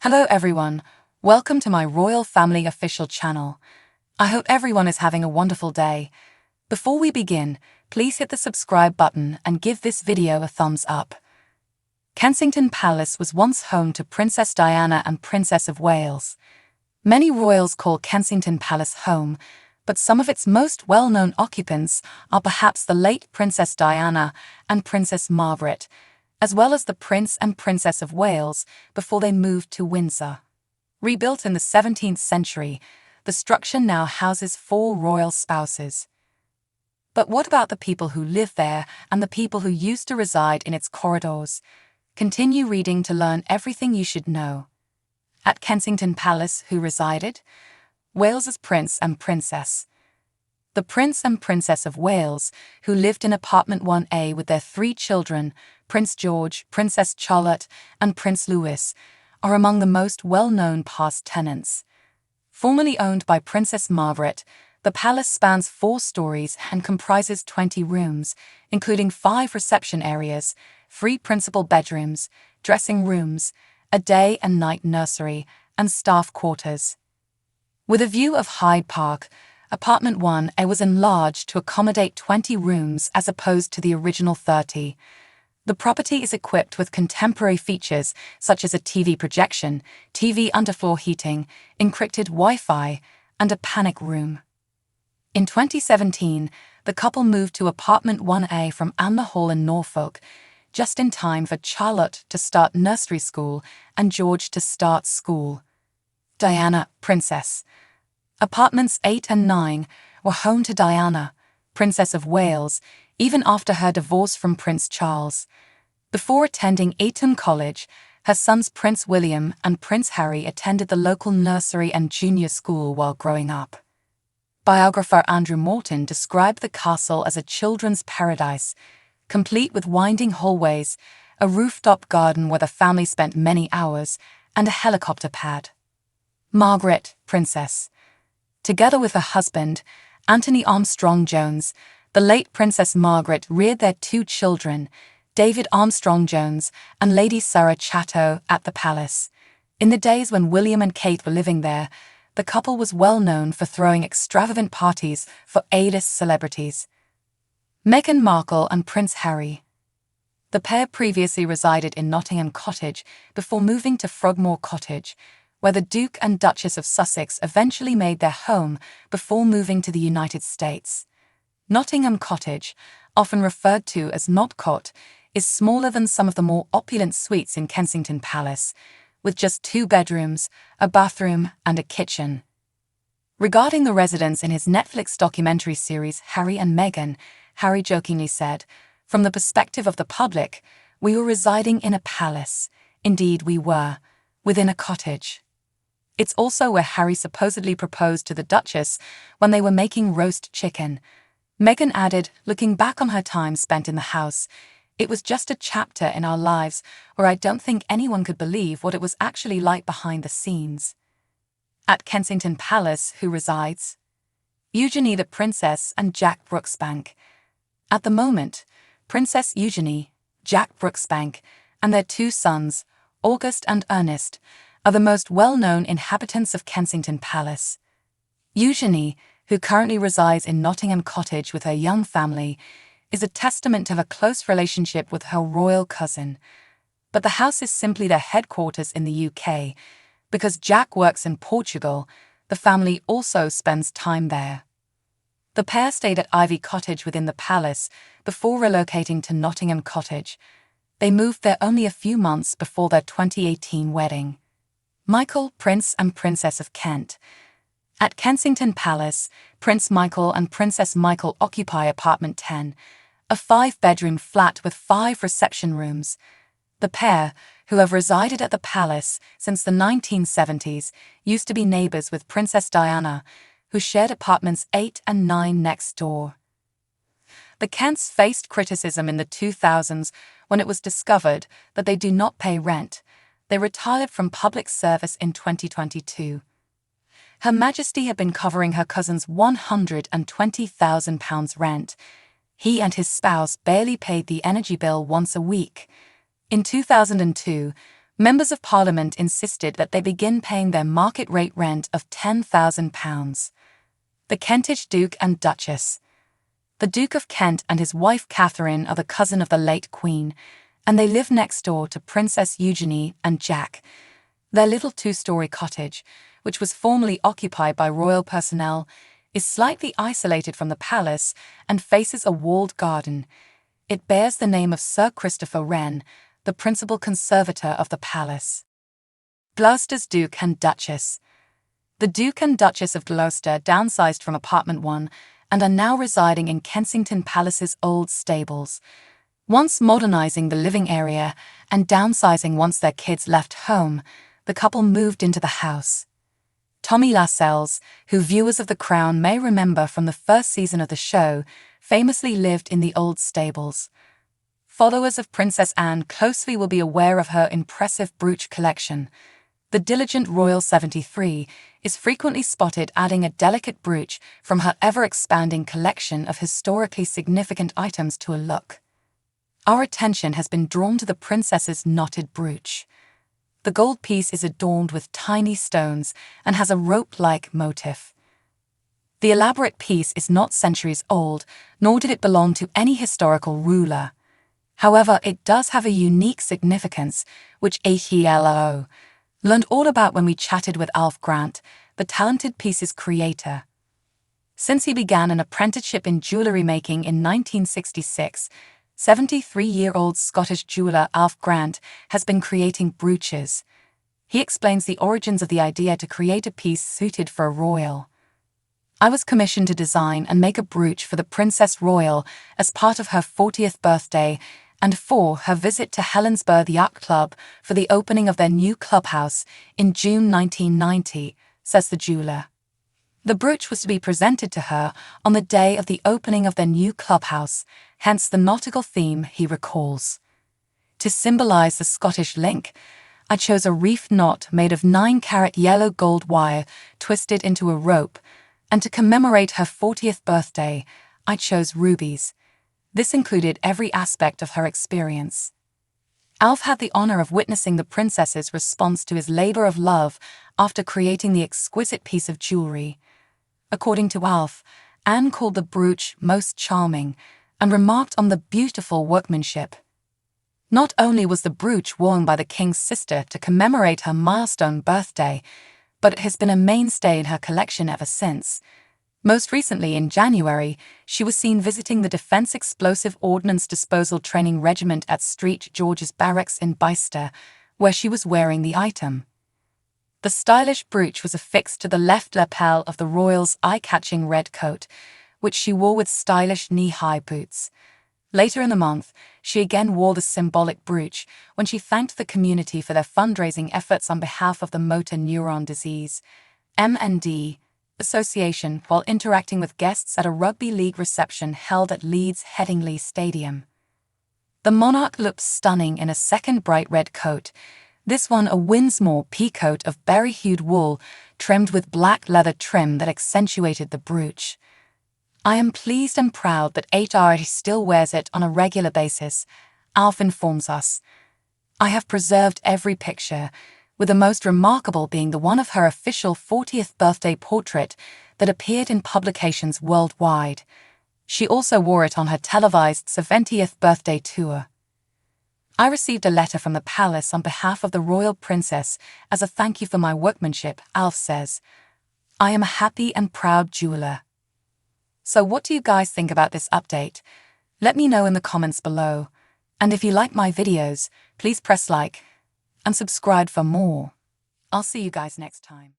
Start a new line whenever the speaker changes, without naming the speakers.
Hello everyone, welcome to my Royal Family official channel. I hope everyone is having a wonderful day. Before we begin, please hit the subscribe button and give this video a thumbs up. Kensington Palace was once home to Princess Diana and Princess of Wales. Many royals call Kensington Palace home, but some of its most well-known occupants are perhaps the late Princess Diana and Princess Margaret, as well as the Prince and Princess of Wales before they moved to Windsor. Rebuilt in the 17th century, the structure now houses 4 royal spouses. But what about the people who live there and the people who used to reside in its corridors? Continue reading to learn everything you should know. At Kensington Palace, who resided? Wales's Prince and Princess. The Prince and Princess of Wales, who lived in apartment 1A with their 3 children, Prince George, Princess Charlotte, and Prince Louis, are among the most well-known past tenants. Formerly owned by Princess Margaret, the palace spans 4 stories and comprises 20 rooms, including 5 reception areas, 3 principal bedrooms, dressing rooms, a day and night nursery, and staff quarters. With a view of Hyde Park, Apartment 1A was enlarged to accommodate 20 rooms as opposed to the original 30. The property is equipped with contemporary features such as a TV projection, TV underfloor heating, encrypted Wi-Fi, and a panic room. In 2017, the couple moved to Apartment 1A from Anne Hall in Norfolk, just in time for Charlotte to start nursery school and George to start school. Diana, Princess. Apartments 8 and 9 were home to Diana, Princess of Wales, even after her divorce from Prince Charles. Before attending Eton College, her sons Prince William and Prince Harry attended the local nursery and junior school while growing up. Biographer Andrew Morton described the castle as a children's paradise, complete with winding hallways, a rooftop garden where the family spent many hours, and a helicopter pad. Margaret, Princess. Together with her husband, Anthony Armstrong-Jones, the late Princess Margaret reared their 2 children, David Armstrong-Jones and Lady Sarah Chatto, at the palace. In the days when William and Kate were living there, the couple was well known for throwing extravagant parties for A-list celebrities. Meghan Markle and Prince Harry. The pair previously resided in Nottingham Cottage before moving to Frogmore Cottage, where the Duke and Duchess of Sussex eventually made their home before moving to the United States. Nottingham Cottage, often referred to as Notcott, is smaller than some of the more opulent suites in Kensington Palace, with just 2 bedrooms, a bathroom, and a kitchen. Regarding the residence in his Netflix documentary series Harry and Meghan, Harry jokingly said, "From the perspective of the public, we were residing in a palace. Indeed, we were, within a cottage." It's also where Harry supposedly proposed to the Duchess when they were making roast chicken. Meghan added, looking back on her time spent in the house, "It was just a chapter in our lives where I don't think anyone could believe what it was actually like behind the scenes." At Kensington Palace, who resides? Eugenie the Princess and Jack Brooksbank. At the moment, Princess Eugenie, Jack Brooksbank, and their 2 sons, August and Ernest, are the most well-known inhabitants of Kensington Palace. Eugenie, who currently resides in Nottingham Cottage with her young family, is a testament to her close relationship with her royal cousin. But the house is simply their headquarters in the UK. Because Jack works in Portugal, the family also spends time there. The pair stayed at Ivy Cottage within the palace before relocating to Nottingham Cottage. They moved there only a few months before their 2018 wedding. Michael, Prince and Princess of Kent. At Kensington Palace, Prince Michael and Princess Michael occupy Apartment 10, a 5-bedroom flat with 5 reception rooms. The pair, who have resided at the palace since the 1970s, used to be neighbors with Princess Diana, who shared apartments 8 and 9 next door. The Kents faced criticism in the 2000s when it was discovered that they do not pay rent. They retired from public service in 2022. Her Majesty had been covering her cousin's £120,000 rent. He and his spouse barely paid the energy bill once a week. In 2002, Members of Parliament insisted that they begin paying their market rate rent of £10,000. The Kentish Duke and Duchess. The Duke of Kent and his wife Catherine are the cousin of the late Queen, and they live next door to Princess Eugenie and Jack. Their little two-story cottage, which was formerly occupied by royal personnel, is slightly isolated from the palace and faces a walled garden. It bears the name of Sir Christopher Wren, the principal conservator of the palace. Gloucester's Duke and Duchess. The Duke and Duchess of Gloucester downsized from apartment 1 and are now residing in Kensington Palace's old stables. Once modernizing the living area and downsizing once their kids left home, the couple moved into the house. Tommy Lascelles, who viewers of The Crown may remember from the first season of the show, famously lived in the old stables. Followers of Princess Anne closely will be aware of her impressive brooch collection. The diligent Royal 73 is frequently spotted adding a delicate brooch from her ever-expanding collection of historically significant items to a look. Our attention has been drawn to the princess's knotted brooch. The gold piece is adorned with tiny stones and has a rope-like motif. The elaborate piece is not centuries old, nor did it belong to any historical ruler. However, it does have a unique significance, which ATLO learned all about when we chatted with Alf Grant, the talented piece's creator. Since he began an apprenticeship in jewellery making in 1966, 73-year-old Scottish jeweller Alf Grant has been creating brooches. He explains the origins of the idea to create a piece suited for a royal. I was commissioned to design and make a brooch for the Princess Royal as part of her 40th birthday and for her visit to Helensburgh Yacht Club for the opening of their new clubhouse in June 1990, says the jeweller. The brooch was to be presented to her on the day of the opening of their new clubhouse, hence the nautical theme, he recalls. To symbolize the Scottish link, I chose a reef knot made of 9-carat yellow gold wire twisted into a rope, and to commemorate her 40th birthday, I chose rubies. This included every aspect of her experience. Alf had the honor of witnessing the princess's response to his labor of love after creating the exquisite piece of jewelry. According to Alf, Anne called the brooch most charming and remarked on the beautiful workmanship. Not only was the brooch worn by the king's sister to commemorate her milestone birthday, but it has been a mainstay in her collection ever since. Most recently, in January, she was seen visiting the Defence Explosive Ordnance Disposal Training Regiment at St. George's Barracks in Bicester, where she was wearing the item. The stylish brooch was affixed to the left lapel of the royal's eye-catching red coat, which she wore with stylish knee-high boots. Later in the month, she again wore the symbolic brooch when she thanked the community for their fundraising efforts on behalf of the motor neuron disease (MND) Association while interacting with guests at a rugby league reception held at Leeds Headingley Stadium. The monarch looked stunning in a second bright red coat, this one a Windsor peacoat of berry-hued wool trimmed with black leather trim that accentuated the brooch. I am pleased and proud that HR still wears it on a regular basis, Alf informs us. I have preserved every picture, with the most remarkable being the one of her official 40th birthday portrait that appeared in publications worldwide. She also wore it on her televised 70th birthday tour. I received a letter from the palace on behalf of the royal princess as a thank you for my workmanship, Alf says. I am a happy and proud jeweller. So what do you guys think about this update? Let me know in the comments below. And if you like my videos, please press like and subscribe for more. I'll see you guys next time.